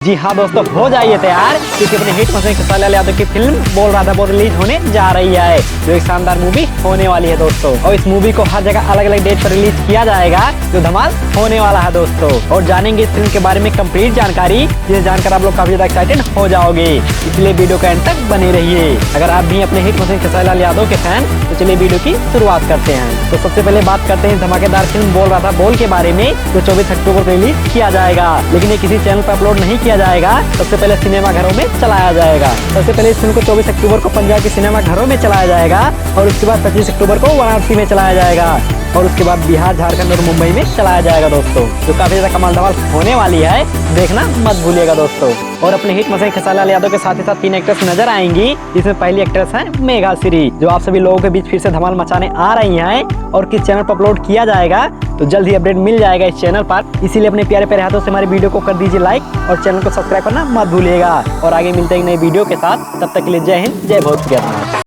जी हाँ दोस्तों, हो जाइए तैयार क्योंकि अपने हिट मशीन खेसारी लाल यादव की फिल्म बोल रहा था वो रिलीज होने जा रही है, जो एक शानदार मूवी होने वाली है दोस्तों। और इस मूवी को हर जगह अलग अलग डेट पर रिलीज किया जाएगा, जो धमाल होने वाला है दोस्तों। और जानेंगे इस फिल्म के बारे में कंप्लीट जानकारी, जिसे जानकर आप लोग काफी ज्यादा एक्साइटेड हो जाओगे। इसलिए वीडियो का एंड तक बने रहिए। अगर आप भी अपने हिट मशीन खेसारी लाल यादव के फैन, तो चलिए वीडियो की शुरुआत करते हैं। तो सबसे पहले बात करते हैं धमाकेदार फिल्म बोल रहा था बोल के बारे में, जो 24 अक्टूबर को रिलीज किया जाएगा, लेकिन ये किसी चैनल पर अपलोड नहीं किया जाएगा। सबसे पहले सिनेमा घरों में चलाया जाएगा। सबसे पहले इस फिल्म को 24 अक्टूबर को पंजाब के सिनेमा घरों में चलाया जाएगा, और उसके बाद 25 अक्टूबर को वाराणसी में चलाया जाएगा, और उसके बाद बिहार, झारखंड और मुंबई में चलाया जाएगा दोस्तों, जो काफी ज्यादा कमाल धमाल होने वाली है। देखना मत भूलिएगा दोस्तों। और अपने हिट मशीन खेसारी लाल यादव के साथ ही साथ 3 एक्ट्रेस नजर आएंगी, जिसमें पहली एक्ट्रेस है मेघा श्री, जो आप सभी लोगों के बीच फिर से धमाल मचाने आ रही हैं। और किस चैनल पर अपलोड किया जाएगा, तो जल्द ही अपडेट मिल जाएगा इस चैनल पर। इसीलिए अपने प्यारे प्यारे हाथों से हमारी वीडियो को कर दीजिए लाइक, और चैनल को सब्सक्राइब करना मत भूलिएगा। और आगे मिलते हैं एक नई वीडियो के साथ, तब तक के लिए जय हिंद, जय भोजपुरी।